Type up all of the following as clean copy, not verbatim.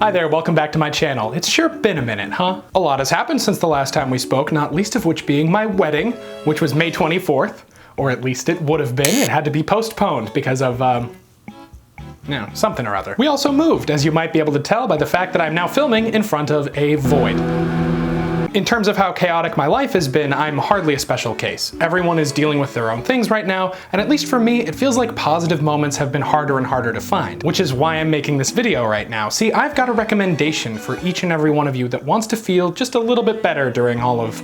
Hi there, welcome back to my channel. It's sure been a minute, huh? A lot has happened since the last time we spoke, not least of which being my wedding, which was May 24th. Or at least it would have been. It had to be postponed because of, something or other. We also moved, as you might be able to tell by the fact that I'm now filming in front of a void. In terms of how chaotic my life has been, I'm hardly a special case. Everyone is dealing with their own things right now, and at least for me, it feels like positive moments have been harder and harder to find, which is why I'm making this video right now. See, I've got a recommendation for each and every one of you that wants to feel just a little bit better during all of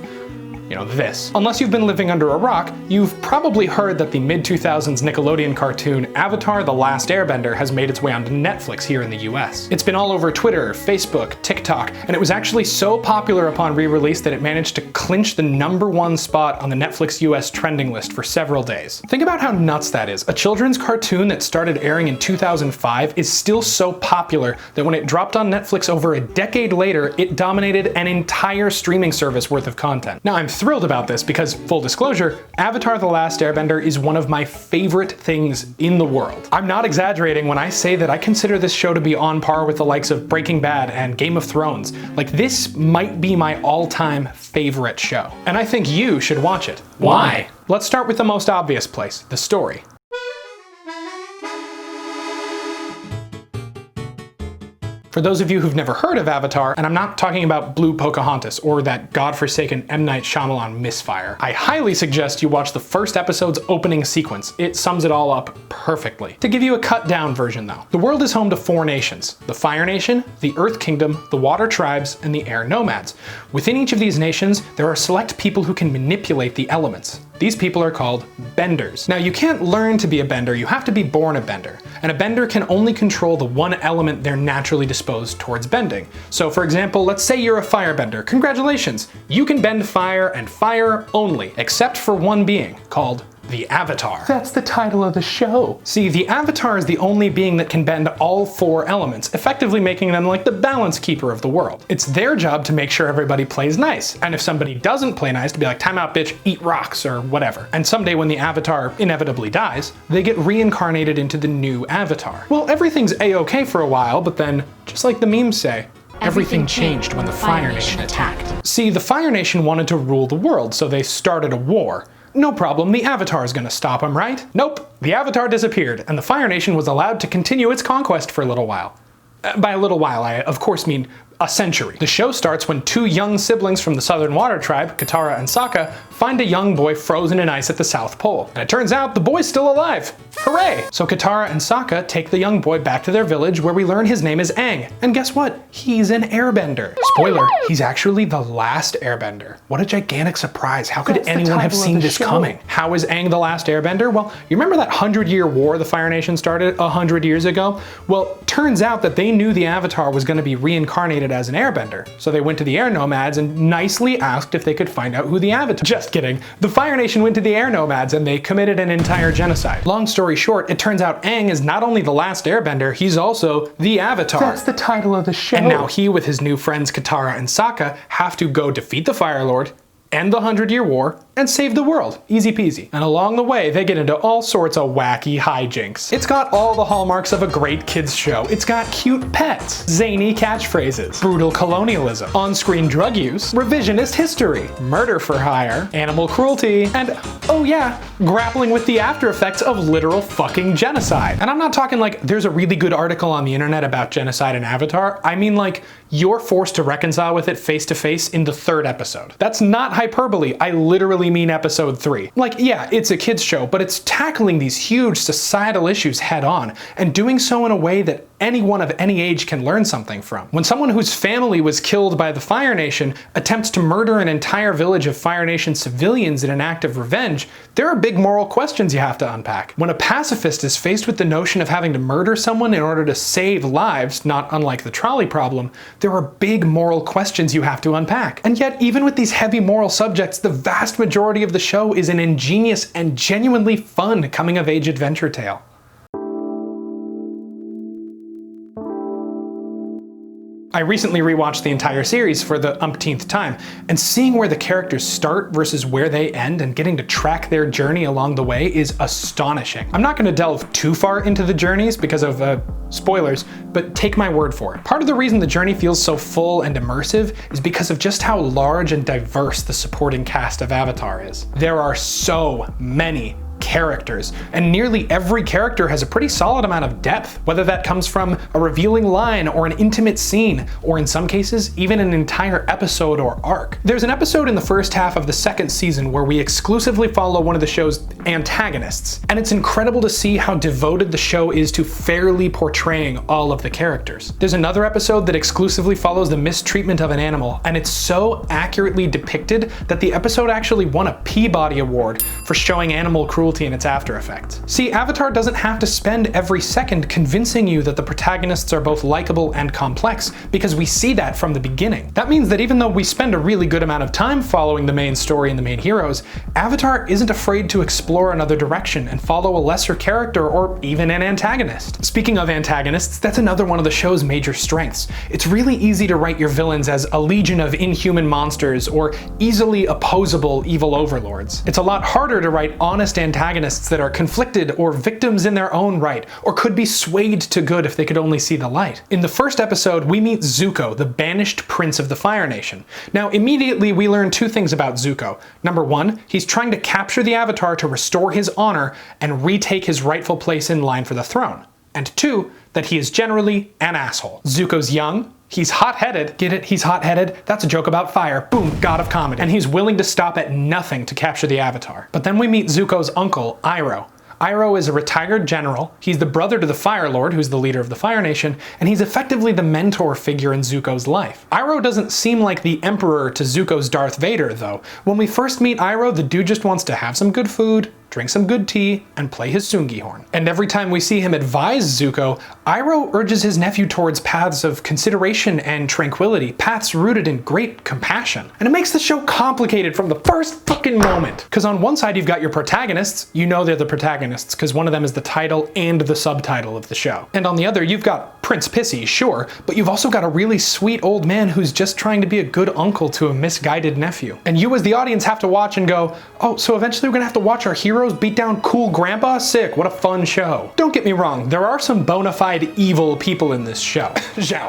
this. Unless you've been living under a rock, you've probably heard that the mid-2000s Nickelodeon cartoon Avatar: The Last Airbender has made its way onto Netflix here in the US. It's been all over Twitter, Facebook, TikTok, and it was actually so popular upon re-release that it managed to clinch the #1 spot on the Netflix US trending list for several days. Think about how nuts that is. A children's cartoon that started airing in 2005 is still so popular that when it dropped on Netflix over a decade later, it dominated an entire streaming service worth of content. Now, I'm thrilled about this because, full disclosure, Avatar: The Last Airbender is one of my favorite things in the world. I'm not exaggerating when I say that I consider this show to be on par with the likes of Breaking Bad and Game of Thrones. Like, this might be my all-time favorite show. And I think you should watch it. Why? Let's start with the most obvious place, the story. For those of you who've never heard of Avatar, and I'm not talking about Blue Pocahontas or that godforsaken M. Night Shyamalan misfire, I highly suggest you watch the first episode's opening sequence. It sums it all up perfectly. To give you a cut down version though, the world is home to 4 nations: the Fire Nation, the Earth Kingdom, the Water Tribes, and the Air Nomads. Within each of these nations, there are select people who can manipulate the elements. These people are called benders. Now, you can't learn to be a bender, you have to be born a bender. And a bender can only control the one element they're naturally disposed towards bending. So for example, let's say you're a firebender. Congratulations! You can bend fire and fire only, except for one being, called the Avatar. That's the title of the show. See, the Avatar is the only being that can bend all 4 elements, effectively making them like the balance keeper of the world. It's their job to make sure everybody plays nice, and if somebody doesn't play nice, to be like, time out bitch, eat rocks, or whatever. And someday when the Avatar inevitably dies, they get reincarnated into the new Avatar. Well, everything's a-okay for a while, but then, just like the memes say, everything changed when the Fire Nation attacked. See, the Fire Nation wanted to rule the world, so they started a war. No problem, the Avatar is gonna stop him, right? Nope, the Avatar disappeared, and the Fire Nation was allowed to continue its conquest for a little while. By a little while, I of course mean a century. The show starts when 2 young siblings from the Southern Water Tribe, Katara and Sokka, find a young boy frozen in ice at the South Pole. And it turns out the boy's still alive. Hooray! So Katara and Sokka take the young boy back to their village where we learn his name is Aang. And guess what? He's an airbender. Spoiler, he's actually the last airbender. What a gigantic surprise. How could anyone have seen this coming? How is Aang the last airbender? Well, you remember that 100-year war the Fire Nation started 100 years ago? Well, turns out that they knew the Avatar was going to be reincarnated as an airbender. So they went to the Air Nomads and nicely asked if they could find out who the Avatar— Just kidding. The Fire Nation went to the Air Nomads and they committed an entire genocide. Long story short, it turns out Aang is not only the last airbender, he's also the Avatar. That's the title of the show. And now he, with his new friends Katara and Sokka, have to go defeat the Fire Lord, end the 100-year war, and save the world. Easy peasy. And along the way, they get into all sorts of wacky hijinks. It's got all the hallmarks of a great kids show. It's got cute pets, zany catchphrases, brutal colonialism, on-screen drug use, revisionist history, murder for hire, animal cruelty, and, oh yeah, grappling with the after effects of literal fucking genocide. And I'm not talking like there's a really good article on the internet about genocide in Avatar. I mean like, you're forced to reconcile with it face to face in the 3rd episode. That's not hyperbole. I literally mean episode 3. Like, yeah, it's a kids show, but it's tackling these huge societal issues head on, and doing so in a way that anyone of any age can learn something from. When someone whose family was killed by the Fire Nation attempts to murder an entire village of Fire Nation civilians in an act of revenge, there are big moral questions you have to unpack. When a pacifist is faced with the notion of having to murder someone in order to save lives, not unlike the trolley problem, there are big moral questions you have to unpack. And yet, even with these heavy moral subjects, the vast majority of the show is an ingenious and genuinely fun coming-of-age adventure tale. I recently rewatched the entire series for the umpteenth time, and seeing where the characters start versus where they end and getting to track their journey along the way is astonishing. I'm not going to delve too far into the journeys because of spoilers, but take my word for it. Part of the reason the journey feels so full and immersive is because of just how large and diverse the supporting cast of Avatar is. There are so many characters, and nearly every character has a pretty solid amount of depth, whether that comes from a revealing line or an intimate scene, or in some cases, even an entire episode or arc. There's an episode in the first half of the second season where we exclusively follow one of the show's antagonists, and it's incredible to see how devoted the show is to fairly portraying all of the characters. There's another episode that exclusively follows the mistreatment of an animal, and it's so accurately depicted that the episode actually won a Peabody Award for showing animal cruelty and its after effects. See, Avatar doesn't have to spend every second convincing you that the protagonists are both likable and complex, because we see that from the beginning. That means that even though we spend a really good amount of time following the main story and the main heroes, Avatar isn't afraid to explore another direction and follow a lesser character or even an antagonist. Speaking of antagonists, that's another one of the show's major strengths. It's really easy to write your villains as a legion of inhuman monsters or easily opposable evil overlords. It's a lot harder to write honest antagonists that are conflicted or victims in their own right, or could be swayed to good if they could only see the light. In the first episode, we meet Zuko, the banished prince of the Fire Nation. Now, immediately we learn two things about Zuko. Number one, he's trying to capture the Avatar to restore his honor and retake his rightful place in line for the throne. And two, that he is generally an asshole. Zuko's young, he's hot-headed. Get it? He's hot-headed? That's a joke about fire. Boom, god of comedy. And he's willing to stop at nothing to capture the Avatar. But then we meet Zuko's uncle, Iroh. Iroh is a retired general. He's the brother to the Fire Lord, who's the leader of the Fire Nation, and he's effectively the mentor figure in Zuko's life. Iroh doesn't seem like the emperor to Zuko's Darth Vader, though. When we first meet Iroh, the dude just wants to have some good food, drink some good tea, and play his Sungi horn. And every time we see him advise Zuko, Iroh urges his nephew towards paths of consideration and tranquility, paths rooted in great compassion. And it makes the show complicated from the first fucking moment. Because on one side you've got your protagonists, you know they're the protagonists because one of them is the title and the subtitle of the show. And on the other you've got Prince Pissy, sure, but you've also got a really sweet old man who's just trying to be a good uncle to a misguided nephew. And you as the audience have to watch and go, oh, so eventually we're gonna have to watch our heroes beat down cool grandpa? Sick, what a fun show. Don't get me wrong, there are some bona fide evil people in this show,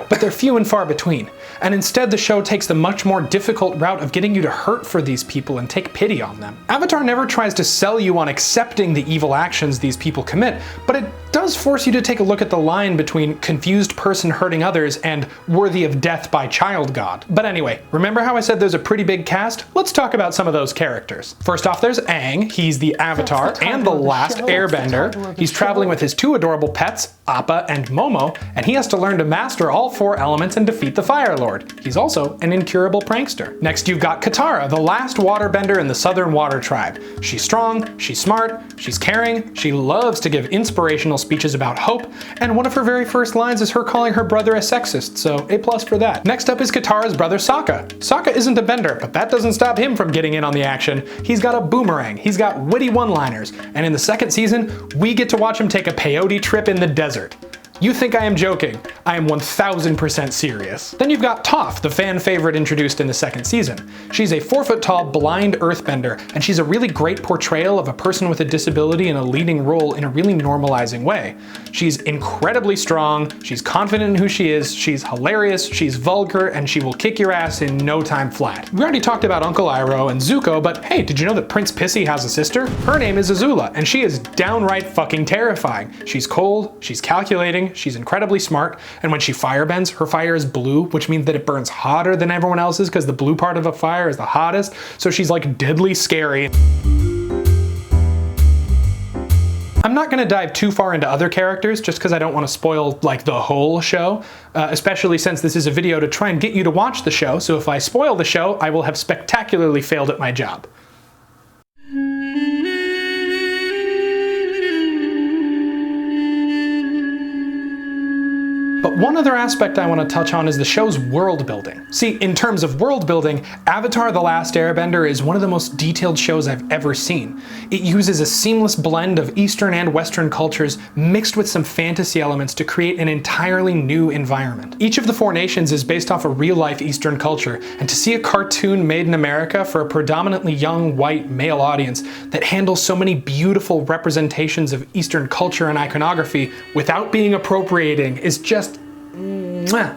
but they're few and far between. And instead the show takes the much more difficult route of getting you to hurt for these people and take pity on them. Avatar never tries to sell you on accepting the evil actions these people commit, but it does force you to take a look at the line between confused person hurting others and worthy of death by child god. But anyway, remember how I said there's a pretty big cast? Let's talk about some of those characters. First off, there's Aang. He's the Avatar and the last Airbender. He's traveling with his two adorable pets, Appa and Momo, and he has to learn to master all four elements and defeat the Fire Lord. He's also an incurable prankster. Next you've got Katara, the last waterbender in the Southern Water Tribe. She's strong, she's smart, she's caring, she loves to give inspirational speeches about hope, and one of her very first lines is her calling her brother a sexist, so A+ for that. Next up is Katara's brother Sokka. Sokka isn't a bender, but that doesn't stop him from getting in on the action. He's got a boomerang, he's got witty one-liners, and in the second season, we get to watch him take a peyote trip in the desert. You think I am joking? I am 1000% serious. Then you've got Toph, the fan favorite introduced in the second season. She's a 4-foot-tall blind earthbender, and she's a really great portrayal of a person with a disability in a leading role in a really normalizing way. She's incredibly strong, she's confident in who she is, she's hilarious, she's vulgar, and she will kick your ass in no time flat. We already talked about Uncle Iroh and Zuko, but hey, did you know that Prince Pissy has a sister? Her name is Azula, and she is downright fucking terrifying. She's cold, she's calculating, she's incredibly smart, and when she firebends, her fire is blue, which means that it burns hotter than everyone else's because the blue part of a fire is the hottest, so she's like deadly scary. I'm not going to dive too far into other characters just because I don't want to spoil like the whole show, especially since this is a video to try and get you to watch the show, so if I spoil the show, I will have spectacularly failed at my job. But one other aspect I want to touch on is the show's world building. See, in terms of world building, Avatar: The Last Airbender is one of the most detailed shows I've ever seen. It uses a seamless blend of Eastern and Western cultures mixed with some fantasy elements to create an entirely new environment. Each of the 4 nations is based off a real-life Eastern culture, and to see a cartoon made in America for a predominantly young, white, male audience that handles so many beautiful representations of Eastern culture and iconography without being appropriating is just mwah.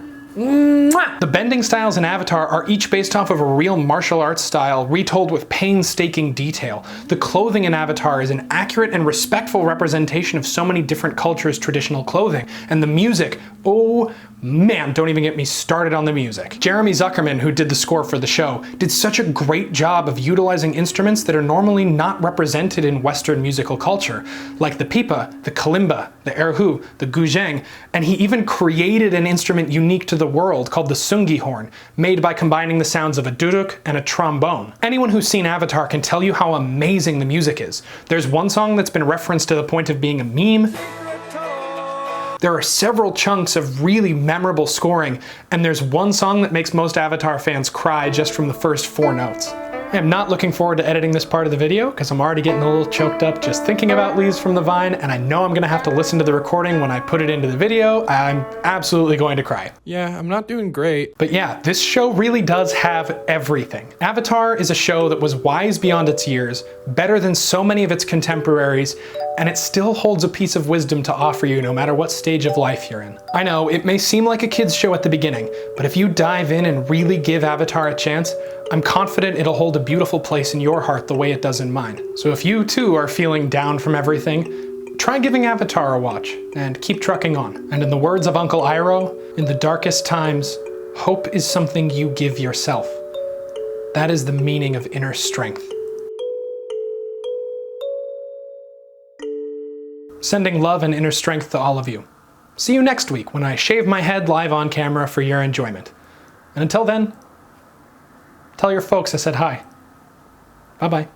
The bending styles in Avatar are each based off of a real martial arts style retold with painstaking detail. The clothing in Avatar is an accurate and respectful representation of so many different cultures' traditional clothing. And the music, oh man, don't even get me started on the music. Jeremy Zuckerman, who did the score for the show, did such a great job of utilizing instruments that are normally not represented in Western musical culture, like the pipa, the kalimba, the erhu, the guzheng, and he even created an instrument unique to the world called the sungi horn, made by combining the sounds of a duduk and a trombone. Anyone who's seen Avatar can tell you how amazing the music is. There's one song that's been referenced to the point of being a meme. There are several chunks of really memorable scoring, and there's one song that makes most Avatar fans cry just from the first 4 notes. I am not looking forward to editing this part of the video because I'm already getting a little choked up just thinking about Leaves from the Vine, and I know I'm gonna have to listen to the recording when I put it into the video. I'm absolutely going to cry. Yeah, I'm not doing great. But yeah, this show really does have everything. Avatar is a show that was wise beyond its years, better than so many of its contemporaries, and it still holds a piece of wisdom to offer you no matter what stage of life you're in. I know, it may seem like a kid's show at the beginning, but if you dive in and really give Avatar a chance, I'm confident it'll hold a beautiful place in your heart the way it does in mine. So if you too are feeling down from everything, try giving Avatar a watch and keep trucking on. And in the words of Uncle Iroh, in the darkest times, hope is something you give yourself. That is the meaning of inner strength. Sending love and inner strength to all of you. See you next week when I shave my head live on camera for your enjoyment. And until then, tell your folks I said hi. Bye-bye.